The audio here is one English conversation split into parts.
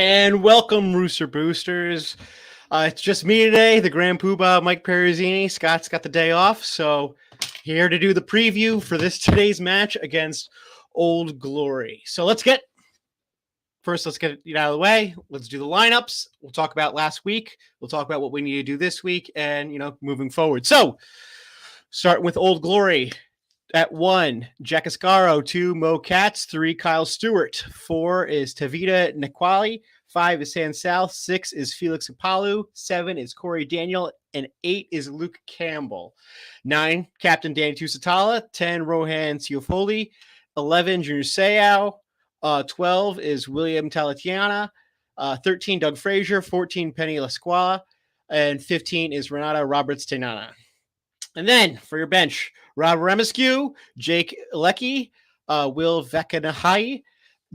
And welcome, Rooster Boosters. It's just me today, the Grand Poobah, Mike Perizini. Scott's got the day off, so here to do the preview for today's match against Old Glory. So let's get it out of the way. Let's do the lineups. We'll talk about last week. We'll talk about what we need to do this week, and moving forward. So, starting with Old Glory. At 1, Jack Ascaro. 2, Mo Katz. 3, Kyle Stewart. 4 is Tavita Nequali. 5 is San South. 6 is Felix Apalu. 7 is Corey Daniel. And 8 is Luke Campbell. 9, Captain Danny Tusitala. 10, Rohan Ciofoli. 11, Junior Seau. 12 is William Talatiana. 13, Doug Frazier. 14, Penny Lasquala. And 15 is Renata Roberts-Tenana. And then for your bench, Rob Remescue, Jake Leckie, Will Vekanahai,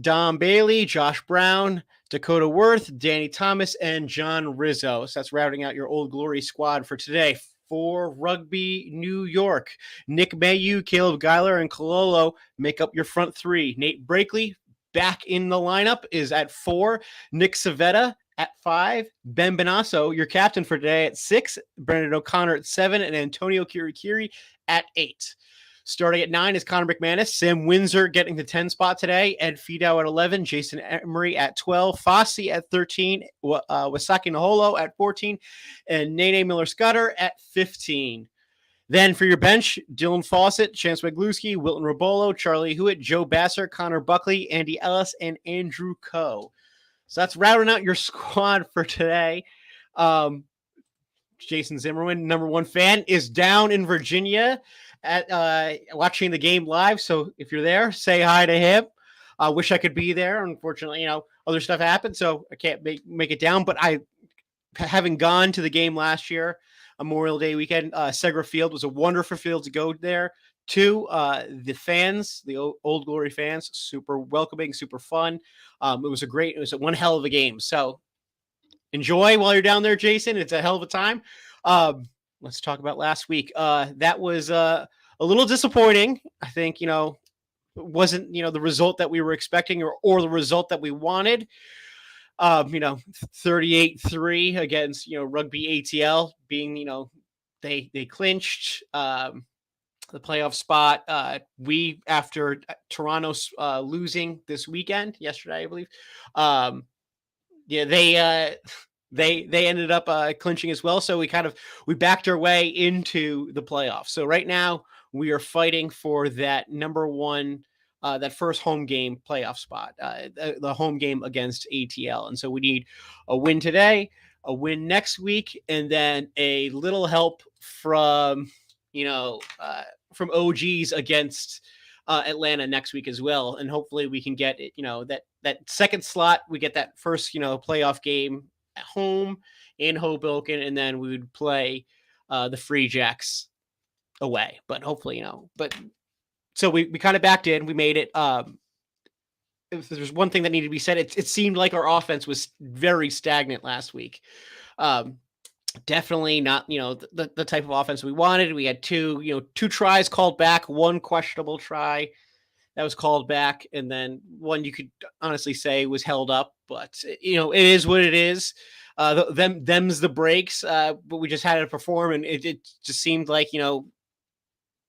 Dom Bailey, Josh Brown, Dakota Worth, Danny Thomas, and John Rizzo. So that's rounding out your Old Glory squad for today. For Rugby New York, Nick Mayu, Caleb Geiler, and Kololo make up your front three. Nate Brakely back in the lineup is at 4. Nick Savetta at 5, Ben Benasso, your captain for today, at 6, Brendan O'Connor at 7, and Antonio Kirikiri at 8. Starting at 9 is Connor McManus, Sam Windsor getting the 10 spot today, Ed Fidow at 11, Jason Emery at 12, Fossey at 13, Wasaki Naholo at 14, and Nene Miller-Scudder at 15. Then for your bench, Dylan Fawcett, Chance Magluski, Wilton Robolo, Charlie Hewitt, Joe Basser, Connor Buckley, Andy Ellis, and Andrew Coe. So that's rounding out your squad for today. Jason Zimmerman, number 1 fan, is down in Virginia at watching the game live. So if you're there, say hi to him. I wish I could be there. Unfortunately, other stuff happened, so I can't make it down. But having gone to the game last year, Memorial Day weekend, Segra Field was a wonderful field to go there. The fans, the Old Glory fans, super welcoming, super fun. It was one hell of a game. So enjoy while you're down there, Jason. It's a hell of a time. Let's talk about last week. That was a little disappointing. I think, it wasn't, the result that we were expecting or the result that we wanted. 38-3 against, Rugby ATL being, they clinched the playoff spot. After Toronto's losing this weekend, yesterday, I believe. They ended up clinching as well. So we backed our way into the playoffs. So right now we are fighting for that number 1, that first home game playoff spot, the home game against ATL. And so we need a win today, a win next week, and then a little help from OGs against Atlanta next week as well. And hopefully we can get it, that second slot. We get that first, playoff game at home in Hoboken, and then we would play the Free Jacks away. But hopefully, so we kind of backed in. We made it. If there's one thing that needed to be said, it seemed like our offense was very stagnant last week. Definitely not, the type of offense we wanted. We had 2 tries called back, 1 questionable try that was called back, and then 1 you could honestly say was held up. But it is what it is. Them's the breaks. But we just had to perform, and it just seemed like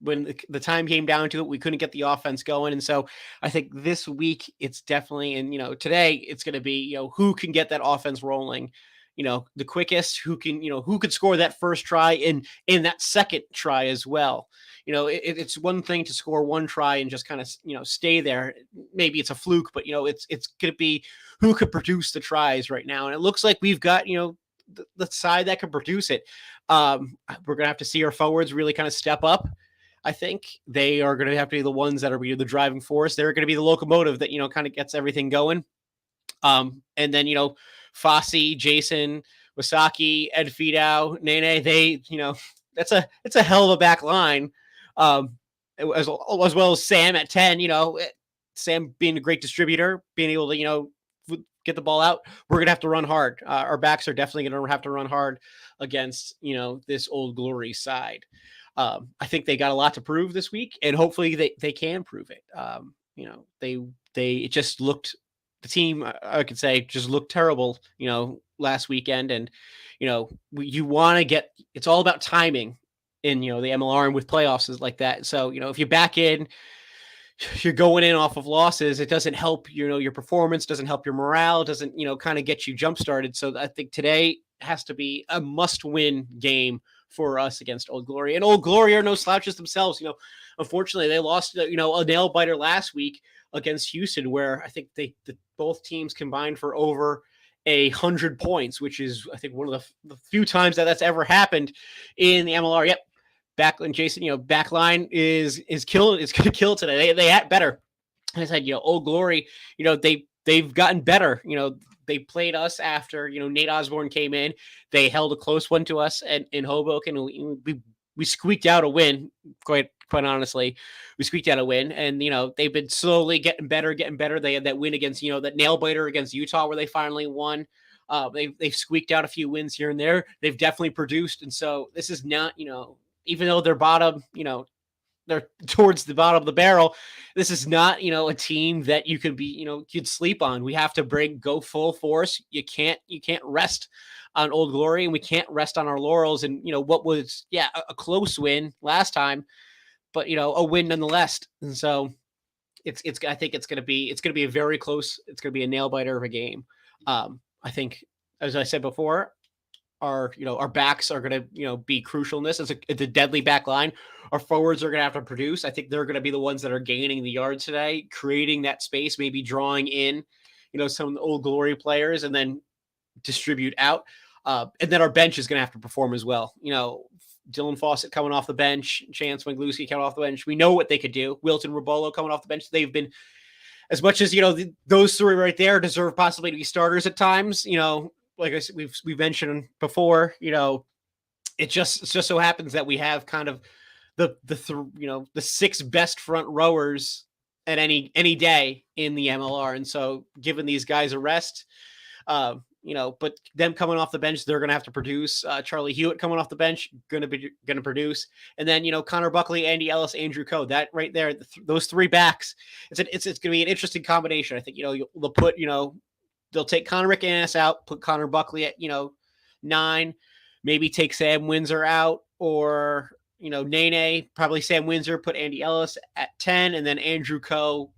when the time came down to it, we couldn't get the offense going. And so I think this week it's definitely, and today it's going to be who can get that offense rolling. The quickest, who could score that first try in that second try as well. It's one thing to score 1 try and just kind of, stay there. Maybe it's a fluke, but it's going to be who could produce the tries right now. And it looks like we've got, the side that can produce it. We're going to have to see our forwards really kind of step up. I think they are going to have to be the ones that are the driving force. They're going to be the locomotive that, kind of gets everything going. And then, Fossey, Jason, Wasaki, Ed Fidow, Nene, it's a hell of a back line. As well as Sam at 10, Sam being a great distributor, being able to, get the ball out. We're going to have to run hard. Our backs are definitely going to have to run hard against, this Old Glory side. I think they got a lot to prove this week, and hopefully they can prove it. It just looked the team, I could say, just looked terrible, last weekend. And, you want to get, it's all about timing in, the MLR and with playoffs is like that. So, if you back in, you're going in off of losses, it doesn't help, your performance, doesn't help your morale, doesn't, kind of get you jump started. So I think today has to be a must win game for us against Old Glory. And Old Glory are no slouches themselves. Unfortunately, they lost, a nail biter last week against Houston, where I think both teams combined for over 100 points, which is, I think, one of the few times that's ever happened in the MLR. Yep. Backline, Jason, backline is killing. It's going to kill today. They act better. And I said, Old Glory, they've gotten better. They played us after, Nate Osborne came in. They held a close one to us in Hoboken. We squeaked out a win, quite honestly. We squeaked out a win. And, they've been slowly getting better. They had that win against, that nail biter against Utah where they finally won. They've squeaked out a few wins here and there. They've definitely produced. And so this is not, even though they're bottom, they're towards the bottom of the barrel, this is not, a team that you could be, you'd sleep on. We have to go full force. You can't rest on Old Glory, and we can't rest on our laurels. And, what was, a close win last time, but, a win nonetheless. And so I think it's going to be a very close, it's going to be a nail biter of a game. I think, as I said before, our backs are going to, be crucial in this. It's a deadly back line. Our forwards are going to have to produce. I think they're going to be the ones that are gaining the yards today, creating that space, maybe drawing in, some Old Glory players and then distribute out. And then our bench is going to have to perform as well. Dylan Fawcett coming off the bench, Chance Wangluski coming off the bench. We know what they could do. Wilton Rabolo coming off the bench. They've been, as much as, those three right there deserve possibly to be starters at times, like I said, we've mentioned before, it just so happens that we have kind of the six best front rowers at any day in the MLR. And so giving these guys a rest, but them coming off the bench, they're going to have to produce. Charlie Hewitt coming off the bench, going to produce. And then, Connor Buckley, Andy Ellis, Andrew Coe, that right there, those three backs, it's going to be an interesting combination. I think, they'll put, they'll take Connor McAnnis out, put Connor Buckley at, 9, maybe take Sam Windsor out, or, Nene, probably Sam Windsor, put Andy Ellis at 10, and then Andrew Coe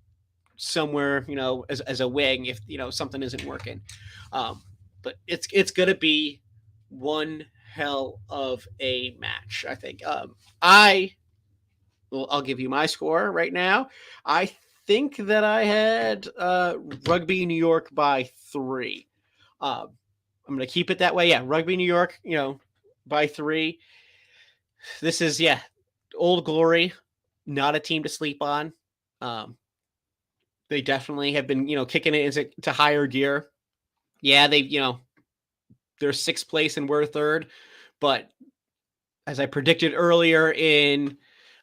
somewhere, as a wing if, something isn't working. But it's going to be one hell of a match, I think. I'll give you my score right now. I think that I had Rugby New York by 3. I'm going to keep it that way. Yeah, Rugby New York, by 3. This is, Old Glory, not a team to sleep on. They definitely have been, kicking it into higher gear. Yeah, they're 6th place and we're 3rd. But as I predicted earlier in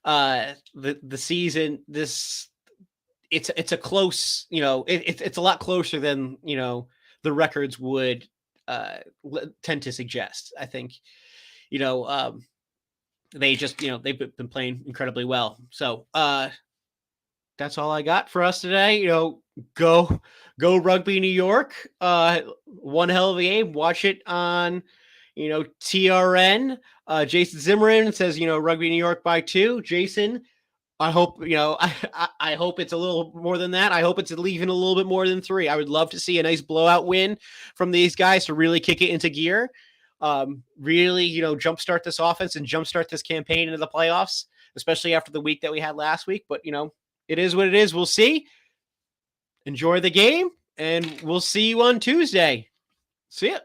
the season, it's a close, it's a lot closer than, the records would tend to suggest. I think, they just, they've been playing incredibly well. So that's all I got for us today. Go Rugby New York. One hell of a game. Watch it on, TRN. Jason Zimmerman says, Rugby New York by 2. Jason, I hope, I hope it's a little more than that. I hope it's even a little bit more than 3. I would love to see a nice blowout win from these guys to really kick it into gear. Really, jumpstart this offense and jumpstart this campaign into the playoffs, especially after the week that we had last week. But, it is what it is. We'll see. Enjoy the game, and we'll see you on Tuesday. See ya.